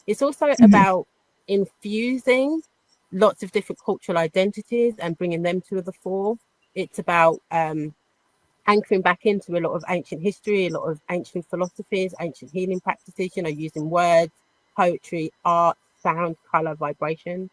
It's also about infusing lots of different cultural identities and bringing them to the fore. It's about anchoring back into a lot of ancient history, a lot of ancient philosophies, ancient healing practices, using words, poetry, art, sound, colour, vibration,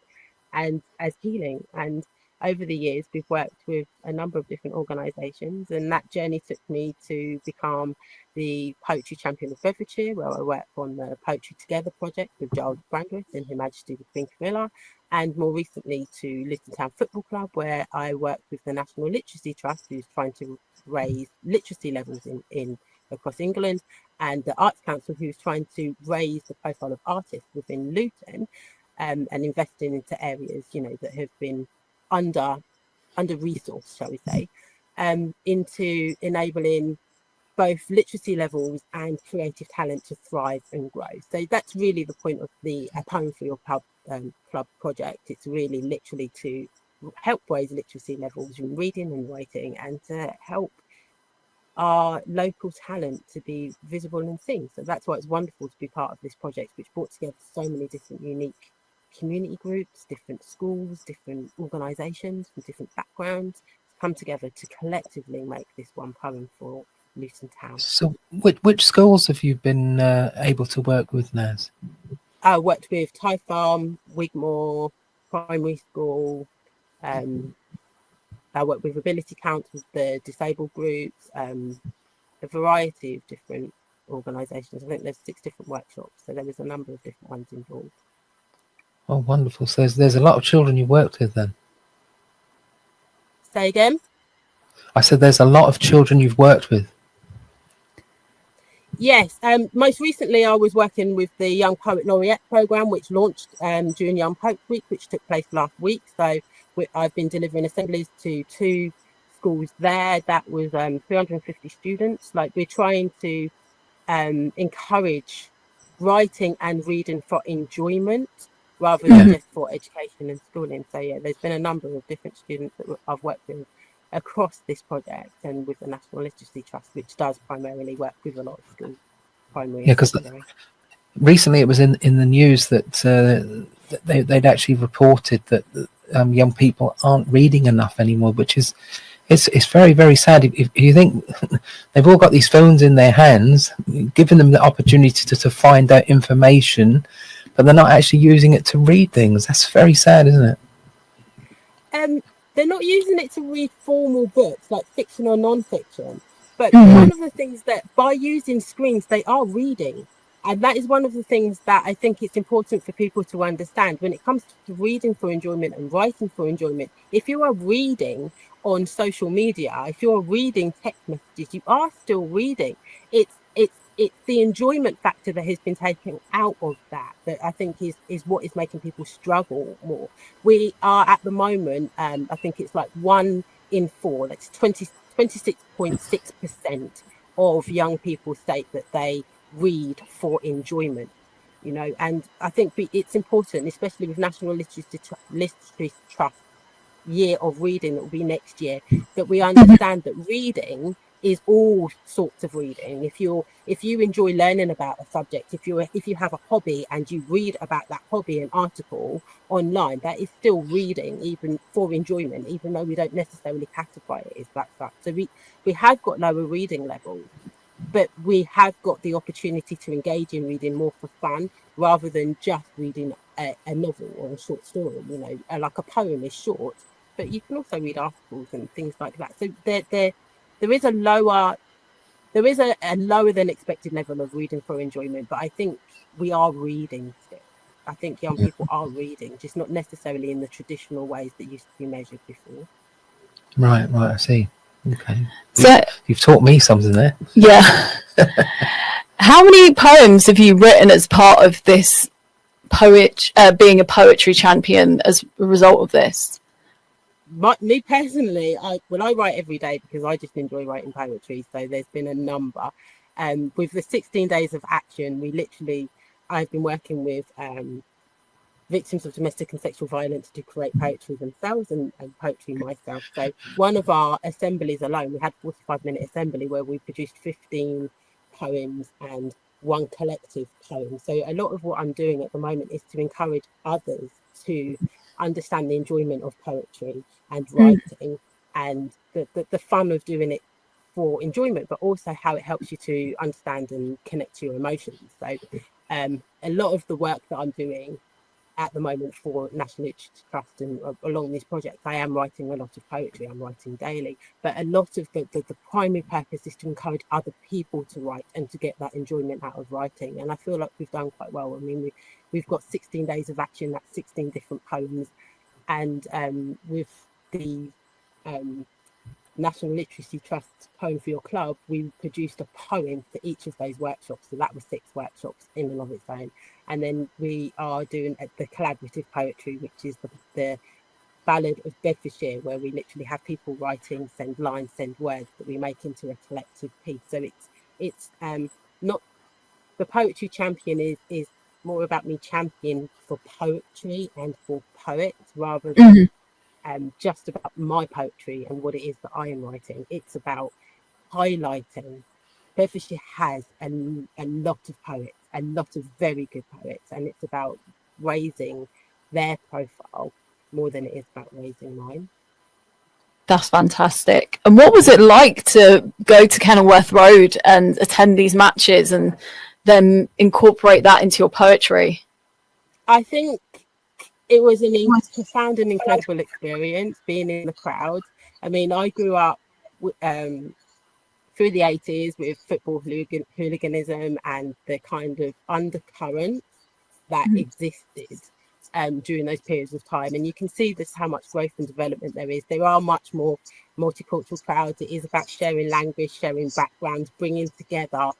and as healing. And over the years, we've worked with a number of different organisations, and that journey took me to become the Poetry Champion of Bedfordshire, where I work on the Poetry Together project with Giles Brandreth and Her Majesty the Queen Camilla, and more recently to Luton Town Football Club, where I work with the National Literacy Trust, who's trying to raise literacy levels in across England, and the Arts Council, who's trying to raise the profile of artists within Luton, and investing into areas, you know, that have been under resourced, shall we say, into enabling both literacy levels and creative talent to thrive and grow. So that's really the point of the A Poem for Your Club project. It's really literally to help raise literacy levels in reading and writing, and to help our local talent to be visible and seen. So that's why it's wonderful to be part of this project, which brought together so many different unique community groups, different schools, different organisations from different backgrounds to come together to collectively make this one poem for Luton Town. So which schools have you been able to work with, Naz? I worked with Ty Farm, Wigmore Primary School. I work with Ability Councils, the disabled groups, a variety of different organisations. I think there's 6 different workshops, so there was a number of different ones involved. Oh, wonderful. So there's a lot of children you worked with then? Say again? I said there's a lot of children you've worked with. Yes, most recently I was working with the Young Poet Laureate programme, which launched during Young Poet Week, which took place last week. So I've been delivering assemblies to 2 schools there. That was 350 students. Like, we're trying to encourage writing and reading for enjoyment rather than just for education and schooling. So yeah, there's been a number of different students that I've worked with across this project, and with the National Literacy Trust, which does primarily work with a lot of schools, primary. Yeah, because recently it was in the news that they'd actually reported that young people aren't reading enough anymore, which is it's very, very sad. If you think they've all got these phones in their hands, giving them the opportunity to find out information, but they're not actually using it to read things. That's very sad, isn't it? They're not using it to read formal books like fiction or non-fiction, but one of the things that by using screens, they are reading. And that is one of the things that I think it's important for people to understand when it comes to reading for enjoyment and writing for enjoyment. If you are reading on social media, if you're reading text messages, you are still reading. It's the enjoyment factor that has been taken out of that I think is what is making people struggle more. We are at the moment, I think it's like 1 in 4, that's 26.6% of young people state that they read for enjoyment, you know. And I think it's important, especially with National Literacy Trust year of reading that will be next year, that we understand that reading is all sorts of reading. If you enjoy learning about a subject, if you have a hobby and you read about that hobby, an article online, that is still reading, even for enjoyment, even though we don't necessarily categorize it as that. So we have got lower reading levels, but we have got the opportunity to engage in reading more for fun rather than just reading a novel or a short story. You know, like a poem is short, but you can also read articles and things like that. So there is a lower than expected level of reading for enjoyment, but I think we are reading still. I think young people are reading, just not necessarily in the traditional ways that used to be measured before. Right, I see. Okay. So You've taught me something there. yeah. How many poems have you written as part of this being a poetry champion as a result of this? Me personally, I write every day because I just enjoy writing poetry. So there's been a number. With the 16 days of action, I've been working with victims of domestic and sexual violence to create poetry themselves and poetry myself. So one of our assemblies alone, we had a 45-minute assembly where we produced 15 poems and 1 collective poem. So a lot of what I'm doing at the moment is to encourage others to understand the enjoyment of poetry and writing and the fun of doing it for enjoyment, but also how it helps you to understand and connect to your emotions. So a lot of the work that I'm doing at the moment for National Literacy Trust and along this project, I am writing a lot of poetry. I'm writing daily, but a lot of the primary purpose is to encourage other people to write and to get that enjoyment out of writing. And I feel like we've done quite well. I mean, we've got 16 days of action, that's 16 different poems. And with the National Literacy Trust Poem for Your Club, we produced a poem for each of those workshops. So that was 6 workshops in and of its own. And then we are doing the collaborative poetry, which is the Ballad of Bedfordshire, where we literally have people writing, send lines, send words that we make into a collective piece. So it's not, the Poetry Champion is more about me championing for poetry and for poets rather than just about my poetry and what it is that I am writing. It's about highlighting. Bedfordshire has a lot of poets, a lot of very good poets, and it's about raising their profile more than it is about raising mine. That's fantastic. And what was it like to go to Kenilworth Road and attend these matches and then incorporate that into your poetry? I think it was a profound and incredible experience being in the crowd. I mean, I grew up through the 80s with football hooliganism and the kind of undercurrent that existed during those periods of time. And you can see this, how much growth and development there is. There are much more multicultural crowds. It is about sharing language, sharing backgrounds, bringing together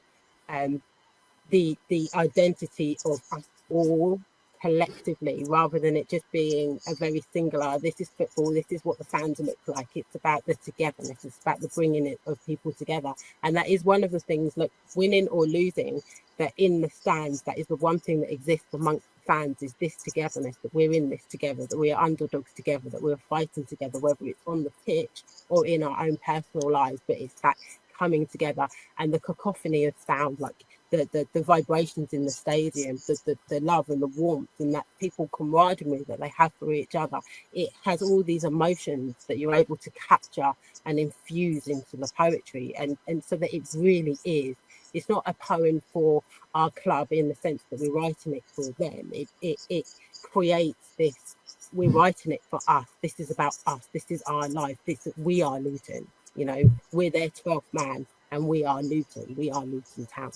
the identity of us all collectively, rather than it just being a very singular, this is football, this is what the fans look like. It's about the togetherness, it's about the bringing it of people together. And that is one of the things, look, winning or losing, that in the stands, that is the one thing that exists amongst fans, is this togetherness, that we're in this together, that we are underdogs together, that we're fighting together, whether it's on the pitch or in our own personal lives. But it's that coming together and the cacophony of sound, like the vibrations in the stadium, the love and the warmth and that people camaraderie that they have for each other. It has all these emotions that you're able to capture and infuse into the poetry, and so that it really is, it's not a poem for our club in the sense that we're writing it for them. It creates this, we're writing it for us, this is about us, this is our life, we are Luton, you know, we're their 12th man and we are Luton Town.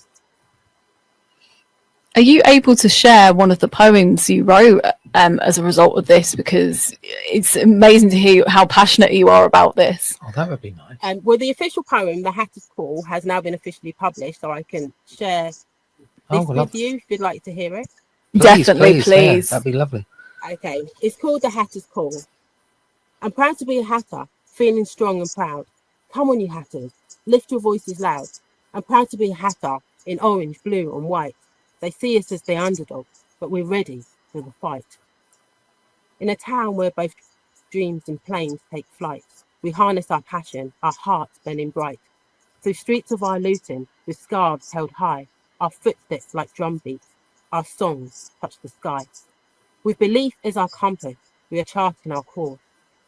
Are you able to share one of the poems you wrote as a result of this? Because it's amazing to hear how passionate you are about this. Oh, that would be nice. Well, the official poem, The Hatter's Call, has now been officially published, so I can share this with you if you'd like to hear it. Definitely, please. Yeah, that'd be lovely. Okay, it's called The Hatter's Call. I'm proud to be a hatter, feeling strong and proud. Come on, you hatters, lift your voices loud. I'm proud to be a hatter in orange, blue and white. They see us as the underdog, but we're ready for the fight. In a town where both dreams and planes take flight, we harness our passion, our hearts burning bright. Through streets of our Luton, with scarves held high, our footsteps like drumbeats, our songs touch the sky. With belief as our compass, we are charting our course,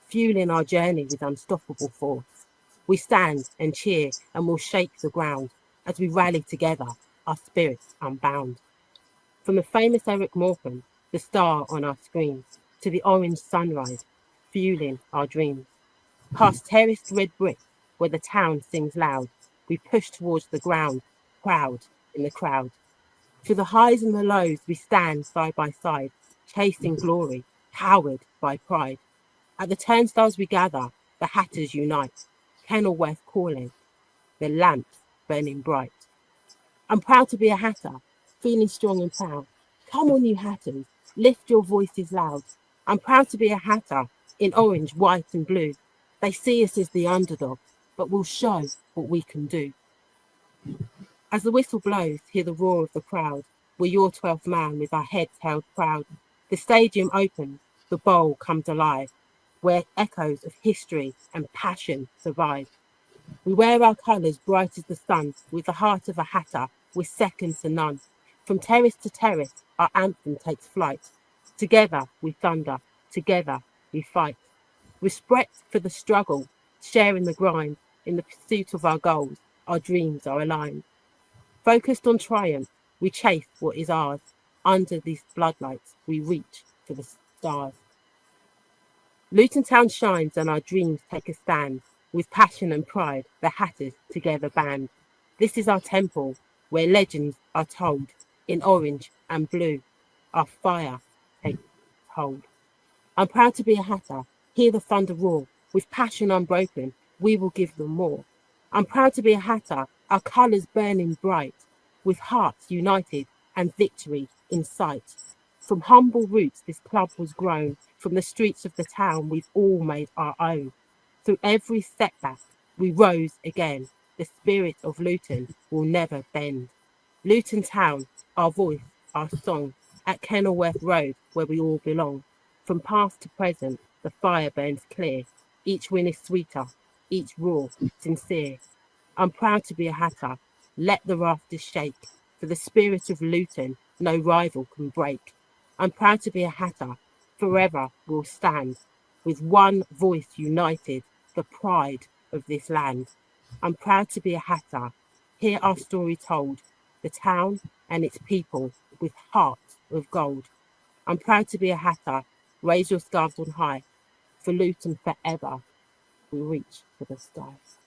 fueling our journey with unstoppable force. We stand and cheer and will shake the ground as we rally together, our spirits unbound. From the famous Eric Morecambe, the star on our screens, to the orange sunrise, fueling our dreams. Past terraced red brick, where the town sings loud, we push towards the ground, proud in the crowd. Through the highs and the lows, we stand side by side, chasing glory, powered by pride. At the turnstiles we gather, the hatters unite, Kenilworth calling, the lamps burning bright. I'm proud to be a hatter, feeling strong and proud. Come on, you hatters, lift your voices loud. I'm proud to be a hatter in orange, white and blue. They see us as the underdog, but we'll show what we can do. As the whistle blows, hear the roar of the crowd. We're your 12th man with our heads held proud. The stadium opens, the bowl comes alive, where echoes of history and passion survive. We wear our colours bright as the sun, with the heart of a hatter, we're second to none. From terrace to terrace, our anthem takes flight. Together we thunder, together we fight. Respect for the struggle, sharing the grind, in the pursuit of our goals, our dreams are aligned. Focused on triumph, we chase what is ours. Under these floodlights, we reach for the stars. Luton Town shines and our dreams take a stand. With passion and pride, the Hatters together band. This is our temple, where legends are told. In orange and blue, our fire takes hold. I'm proud to be a Hatter. Hear the thunder roar. With passion unbroken, we will give them more. I'm proud to be a Hatter. Our colours burning bright, with hearts united and victory in sight. From humble roots, this club was grown. From the streets of the town, we've all made our own. Through every setback, we rose again. The spirit of Luton will never bend. Luton Town, our voice, our song. At Kenilworth Road, where we all belong. From past to present, the fire burns clear. Each win is sweeter, each roar sincere. I'm proud to be a Hatter. Let the rafters shake. For the spirit of Luton, no rival can break. I'm proud to be a Hatter. Forever we'll stand. With one voice united, the pride of this land. I'm proud to be a Hatter. Hear our story told. The town and its people with hearts of gold. I'm proud to be a Hatter. Raise your scarves on high. For Luton forever, we reach for the skies.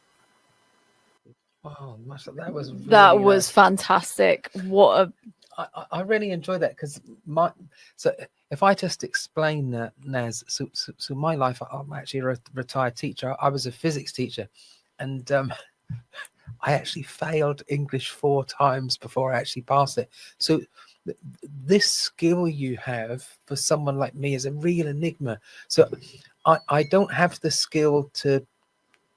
Oh, that was really, That was fantastic. What a I really enjoy that because so if I just explain that, Naz, so my life, I'm actually a retired teacher. I was a physics teacher, and I actually failed English 4 times before I actually passed it. So this skill you have for someone like me is a real enigma. So I don't have the skill to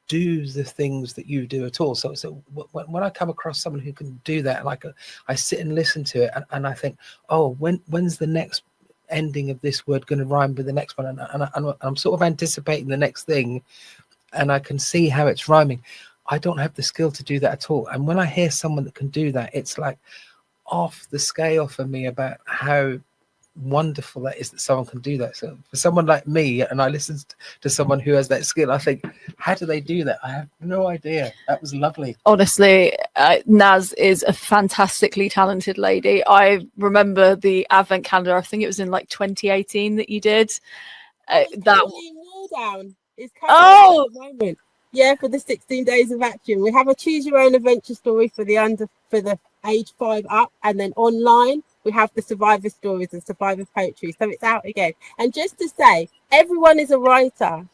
do the things that you do at all. So when I come across someone who can do that, like I sit and listen to it, and I think, oh, when's the next ending of this word going to rhyme with the next one? And I'm sort of anticipating the next thing, and I can see how it's rhyming. I don't have the skill to do that at all. And when I hear someone that can do that, it's like off the scale for me about how wonderful that is that someone can do that. So for someone like me, and I listen to someone who has that skill, I think, how do they do that? I have no idea. That was lovely. Honestly, Naz is a fantastically talented lady. I remember the advent calendar, I think it was in like 2018 that you did. Wall down is coming out at the moment. Yeah, for the 16 days of action. We have a choose your own adventure story for the age 5 up, and then online we have the survivor stories and survivor poetry. So it's out again. And just to say, everyone is a writer.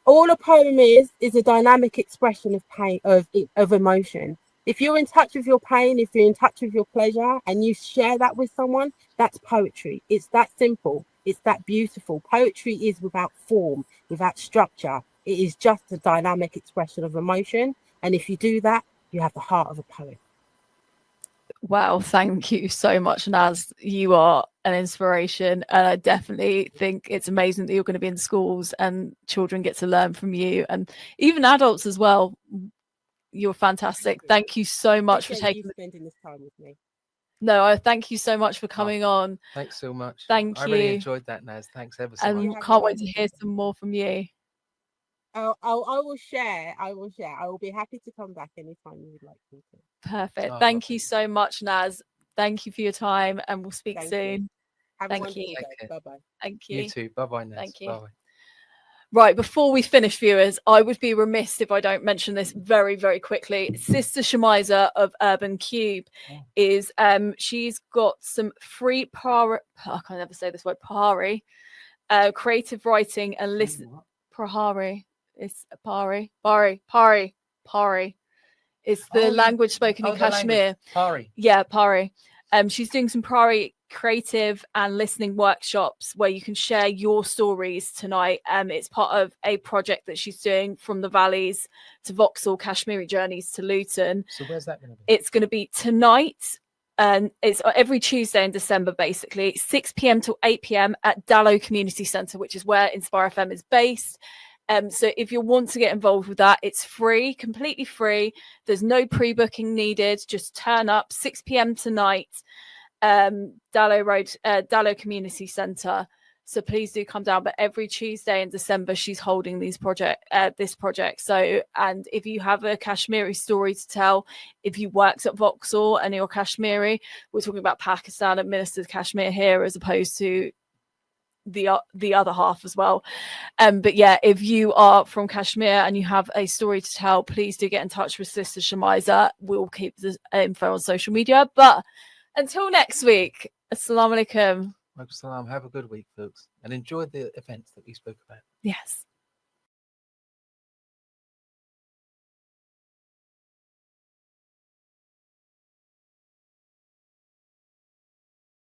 All a poem is a dynamic expression of pain, of emotion. If you're in touch with your pain, if you're in touch with your pleasure, and you share that with someone, that's poetry. It's that simple. It's that beautiful. Poetry is without form, without structure. It is just a dynamic expression of emotion. And if you do that, you have the heart of a poet. Wow, thank you so much, Naz. You are an inspiration, and I definitely think it's amazing that you're going to be in schools and children get to learn from you, and even adults as well. You're fantastic. Thank you so much for spending this time with me. No, I thank you so much for coming on. Thanks so much. Thank I you. really enjoyed that, Naz. Thanks ever so And much. can't wait to hear some more from you. I will share. I will be happy to come back anytime you would like me to. Perfect. Thank you so much, Naz. Thank you for your time, and we'll speak soon. Thank you. Bye-bye. Thank you. You too. Bye-bye, Naz. Thank you. Bye-bye. Right, before we finish, viewers, I would be remiss if I don't mention this very, very quickly. Sister Shemiza of Urban Cube is she's got some free I can never say this word, Pari, creative writing and listen. Pahari. It's Pari. It's the language spoken in Kashmir. Pari. Yeah, Pari. She's doing some Pari creative and listening workshops where you can share your stories tonight. It's part of a project that she's doing from the valleys to Vauxhall, Kashmiri journeys to Luton. So where's that going to be? It's going to be tonight, and it's every Tuesday in December, basically 6 p.m. till 8 p.m. at Dallow Community Centre, which is where Inspire FM is based. So if you want to get involved with that, it's free, completely free. There's no pre-booking needed. Just turn up 6 p.m. tonight. Dallow Road, Dallow Community Centre. So please do come down. But every Tuesday in December, she's holding this project. So, and if you have a Kashmiri story to tell, if you worked at Vauxhall and you're Kashmiri, we're talking about Pakistan administered Kashmir here, as opposed to the other half as well. But yeah, if you are from Kashmir and you have a story to tell, please do get in touch with Sister Shamiza. We'll keep the info on social media. But until next week, Assalamu alaikum. Salam. Have a good week, folks, and enjoy the events that we spoke about. Yes.